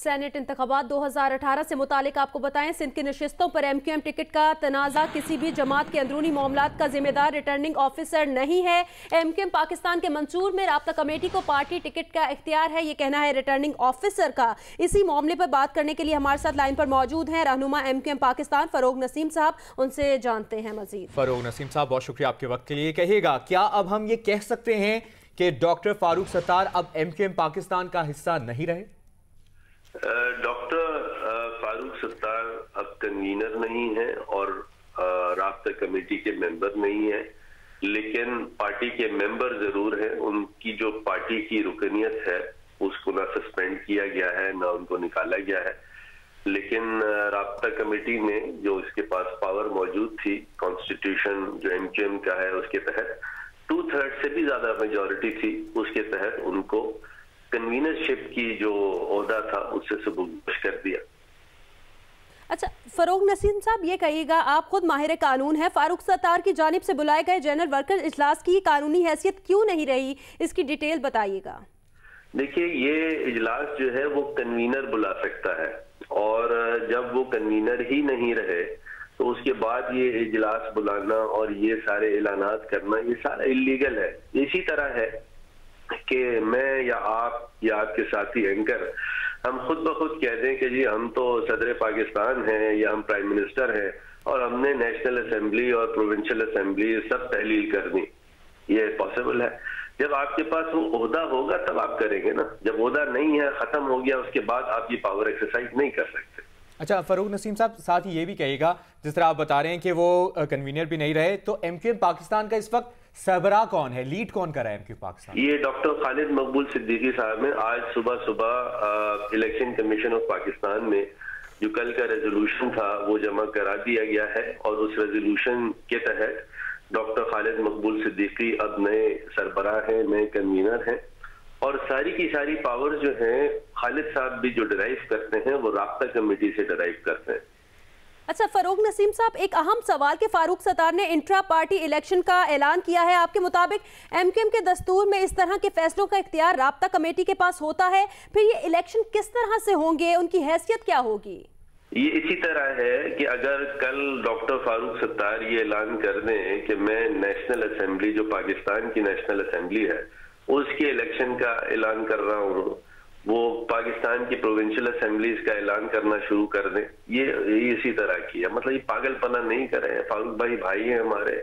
Senate इंतखाबात 2018 से मुतालिक आपको बताएं, सिंध की नशिस्तों पर MQM टिकट का तनाज़ा किसी भी जमात के अंदरूनी मामलात का जिम्मेदार रिटर्निंग ऑफिसर नहीं है। MQM पाकिस्तान के मंसूर में राब्ता कमेटी को पार्टी टिकट का इख्तियार है, ये कहना है रिटर्निंग ऑफिसर का। इसी मामले पर बात करने के लिए हमारे साथ लाइन पर मौजूद हैं रहनुमा MQM पाकिस्तान फरोग नसीम साहब, उनसे जानते हैं मजीद। फरोग नसीम साहब, बहुत शुक्रिया आपके वक्त के लिए। कहिएगा, क्या अब हम ये कह सकते हैं कि डॉक्टर फारूक सत्तार अब MQM पाकिस्तान का हिस्सा नहीं रहे? डॉक्टर फारूक सत्तार अब कन्वीनर नहीं है और राब्ता कमेटी के मेंबर नहीं है, लेकिन पार्टी के मेंबर जरूर हैं। उनकी जो पार्टी की रुकनियत है उसको ना सस्पेंड किया गया है ना उनको निकाला गया है, लेकिन राब्ता कमेटी में जो इसके पास पावर मौजूद थी, कॉन्स्टिट्यूशन जो MQM का है उसके तहत 2/3 से भी ज्यादा मेजॉरिटी थी, उसके तहत उनको कन्वीनरशिप की जो ओहदा था उससे सबूत कर दिया। अच्छा फरोग नसीम साहब, ये कहिएगा, आप खुद माहिर कानून हैं, फारूक सत्तार की जानिब से बुलाए गए जनरल वर्कर इजलास की कानूनी हैसियत क्यों नहीं रही, इसकी डिटेल बताइएगा। देखिए, ये इजलास जो है वो कन्वीनर बुला सकता है और जब वो कन्वीनर ही नहीं रहे तो उसके बाद ये इजलास बुलाना और ये सारे ऐलानात करना ये सारा इलीगल है। इसी तरह है कि मैं या आपके साथी एंकर हम खुद ब खुद कह दें कि जी हम तो सदर पाकिस्तान हैं या हम प्राइम मिनिस्टर हैं और हमने नेशनल असेंबली और प्रोविंशियल असेंबली सब तहलील कर दी, ये पॉसिबल है। जब आपके पास वो ओहदा होगा तब आप करेंगे ना, जब ओहदा नहीं है, खत्म हो गया, उसके बाद आप ये पावर एक्सरसाइज नहीं कर सकते। अच्छा फरोग नसीम साहब, साथ ही ये भी कहिएगा, जिस तरह आप बता रहे हैं कि वो कन्वीनर भी नहीं रहे, तो MQM पाकिस्तान का इस वक्त सरबराह कौन है, लीड कौन कर रहा है MQM पाकिस्तान? ये डॉक्टर खालिद मकबूल सिद्दीकी साहब हैं। आज सुबह इलेक्शन कमीशन ऑफ पाकिस्तान में जो कल का रेजोल्यूशन था वो जमा करा दिया गया है और उस रेजोल्यूशन के तहत डॉक्टर खालिद मकबूल सिद्दीकी अब नए सरबराह हैं, नए कन्वीनर हैं और सारी की सारी पावर जो है खालिद साहब भी जो डिराइव करते हैं वो राब्ता कमेटी से डिराइव करते हैं। अच्छा फरोग नसीम साहब, एक अहम सवाल कि फारूक सत्तार ने इंट्रा पार्टी इलेक्शन का ऐलान किया है, आपके मुताबिक MQM के दस्तूर में इस तरह के फैसलों का इख्तियार राब्ता कमेटी के पास होता है, फिर ये इलेक्शन किस तरह से होंगे, उनकी हैसियत क्या होगी? ये इसी तरह है कि अगर कल डॉक्टर फारूक सत्तार ये ऐलान कर दें कि मैं नेशनल असेंबली जो पाकिस्तान की नेशनल असेंबली है उसके इलेक्शन का ऐलान कर रहा हूँ, वो पाकिस्तान की प्रोविंशियल असेंबलीज का ऐलान करना शुरू कर दें, ये इसी तरह की है। मतलब ये पागलपना नहीं करें, फारूक भाई हैं हमारे,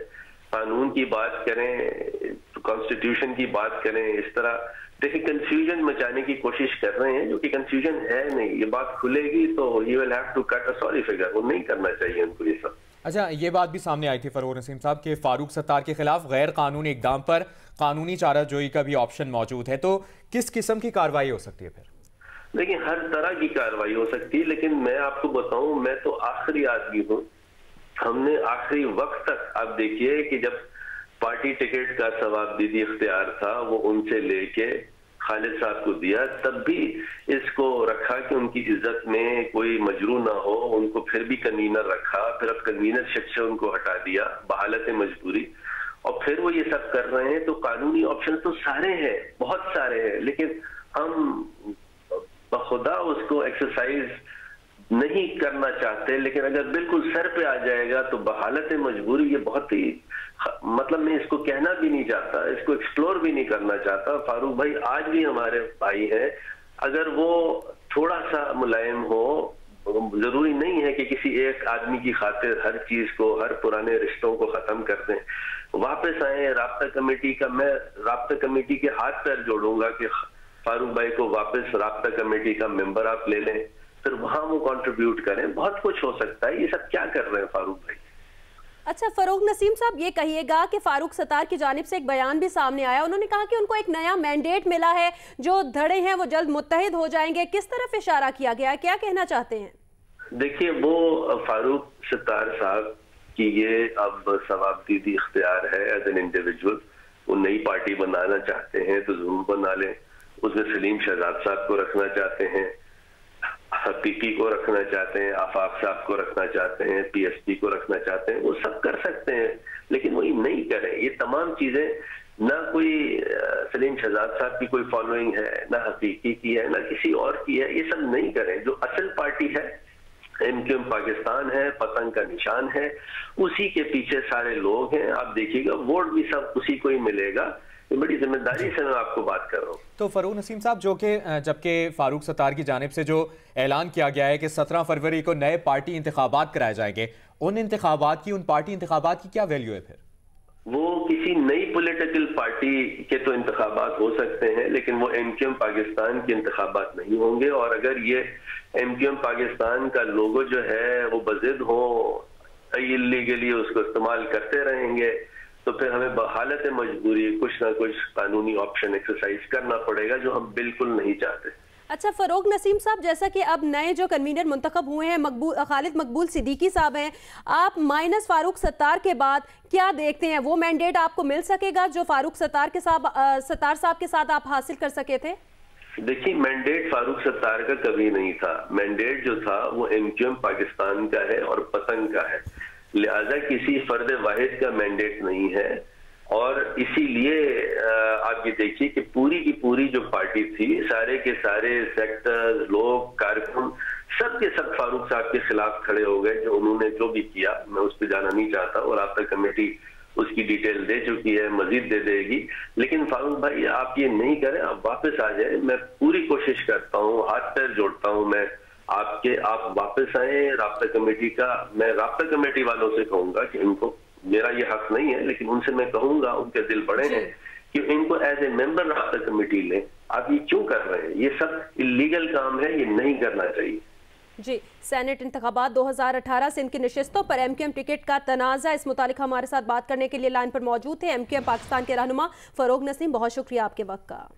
कानून की बात करें, कॉन्स्टिट्यूशन की बात करें, इस तरह देखिए कंफ्यूजन मचाने की कोशिश कर रहे हैं जो कि कंफ्यूजन है नहीं। ये बात खुलेगी तो you will have to cut a sorry figure, वो नहीं करना चाहिए उनको ये सब। अच्छा, ये बात भी सामने आई थी फरोग नसीम साहब कि फारूक सत्तार के खिलाफ गैर कानूनी इकदाम पर कानूनी चाराजोई का भी ऑप्शन मौजूद है, तो किस किस्म की कार्रवाई हो सकती है फिर? देखिए, हर तरह की कार्रवाई हो सकती है, लेकिन मैं आपको बताऊं, मैं तो आखिरी आदमी हूं। हमने आखिरी वक्त तक, आप देखिए कि जब पार्टी टिकट का सवाबदीदी इख्तियार था वो उनसे लेके खालिद साहब को दिया, तब भी इसको रखा कि उनकी इज्जत में कोई मजरू ना हो, उनको फिर भी कन्वीनर रखा, फिर अब कन्वीनरशिप से उनको हटा दिया बहालत मजबूरी, और फिर वो ये सब कर रहे हैं। तो कानूनी ऑप्शन तो सारे हैं, बहुत सारे हैं, लेकिन हम बखुदा उसको एक्सरसाइज नहीं करना चाहते। लेकिन अगर बिल्कुल सर पे आ जाएगा तो बहालत मजबूरी, ये बहुत ही, मतलब मैं इसको कहना भी नहीं चाहता, इसको एक्सप्लोर भी नहीं करना चाहता। फारूक भाई आज भी हमारे भाई हैं, अगर वो थोड़ा सा मुलायम हो, जरूरी नहीं है कि किसी एक आदमी की खातिर हर चीज को, हर पुराने रिश्तों को खत्म कर दें, वापस आए राब्ता कमेटी का, मैं राब्ता कमेटी के हाथ पैर जोड़ूंगा कि फारूक भाई को वापस राब्ता कमेटी का मेंबर आप ले लें, फिर वहां वो कंट्रीब्यूट करें, बहुत कुछ हो सकता है। ये सब क्या कर रहे हैं फारूक भाई? अच्छा फरोग नसीम साहब, ये कहिएगा कि फारूक सत्तार की जानिब से एक बयान भी सामने आया, उन्होंने कहा कि उनको एक नया मैंडेट मिला है, जो धड़े हैं वो जल्द मुत्तहिद हो जाएंगे, किस तरफ इशारा किया गया, क्या कहना चाहते हैं? देखिए, वो फारूक सत्तार साहब की ये अब सवाबदीदी इख्तियार है एज एन इंडिविजुअल, वो नई पार्टी बनाना चाहते हैं तो जरूर बना लें, उसमें सलीम शहजाद साहब को रखना चाहते हैं, पीपी को रखना चाहते हैं, आफाक साहब को रखना चाहते हैं, PSP को रखना चाहते हैं, वो सब कर सकते हैं, लेकिन वही नहीं करें। ये तमाम चीजें ना कोई सलीम शहजाद साहब की कोई फॉलोइंग है, ना हकीकी की है, ना किसी और की है। ये सब नहीं करें। जो असल पार्टी है एमक्यूएम पाकिस्तान है, पतंग का निशान है, उसी के पीछे सारे लोग हैं। आप देखिएगा वोट भी सब उसी को ही मिलेगा। ये बड़ी जिम्मेदारी से मैं आपको बात कर रहा हूँ। तो फरूक नसीम साहब, जबकि फारूक सत्तार की जानिब से जो ऐलान किया गया है कि 17 फरवरी को नए पार्टी इंतखाबात कराए जाएंगे, उन इंतखाबात की, उन पार्टी इंतखाबात की क्या वैल्यू है फिर? वो किसी नई पॉलिटिकल पार्टी के तो इंतखाबात हो सकते हैं, लेकिन वो एमक्यूएम पाकिस्तान के इंतखाबात नहीं होंगे। और अगर ये एमक्यूएम पाकिस्तान का लोगो जो है वो बजिद हो, इलीगली उसको इस्तेमाल करते रहेंगे, तो फिर हमें बहालत मजबूरी कुछ ना कुछ कानूनी ऑप्शन एक्सरसाइज करना पड़ेगा, जो हम बिल्कुल नहीं चाहते। अच्छा फरूक नसीम साहब, जैसा कि अब नए जो कन्वीनर मुंतखब हुए हैं खालिद मकबूल सिद्दीकी साहब हैं, आप माइनस फारूक सत्तार के बाद क्या देखते हैं? वो मैंडेट आपको मिल सकेगा जो फारूक सत्तार साहब के साथ आप हासिल कर सके थे? देखिए, मैंडेट फारूक सत्तार का कभी नहीं था। मैंडेट जो था वो एमक्यूएम पाकिस्तान का है और पतंग का है, लिहाजा किसी फर्द वाहिद का मैंडेट नहीं है। और इसीलिए आप ये देखिए कि पूरी की पूरी जो पार्टी थी, सारे के सारे सेक्टर, लोग, कारकुन, सब के सब फारूक साहब के खिलाफ खड़े हो गए। जो उन्होंने जो भी किया, मैं उस पर जाना नहीं चाहता, और राब्ता कमेटी उसकी डिटेल दे चुकी है, मजीद दे देगी। लेकिन फारूक भाई, आप ये नहीं करें, आप वापस आ जाए। मैं पूरी कोशिश करता हूँ, हाथ पैर जोड़ता हूँ मैं आपके, आप वापस आए। राब्ता कमेटी का, मैं राब्ता कमेटी वालों से कहूंगा कि इनको, मेरा ये हक नहीं है, लेकिन उनसे मैं कहूंगा, उनके दिल बड़े हैं, कि इनको एज ए मेंबर राब्ता कमेटी लें। आप ये क्यों कर रहे हैं? ये सब इलीगल काम है, ये नहीं करना चाहिए। जी, सेनेट इंतखाबात 2018 से इनकी नशिस्तों पर एमक्यूएम टिकट का तनाज़ा, इस मुतालिक हमारे साथ बात करने के लिए लाइन पर मौजूद थे एमक्यूएम पाकिस्तान के रहनुमा फरूक नसीम। बहुत शुक्रिया आपके वक्त का।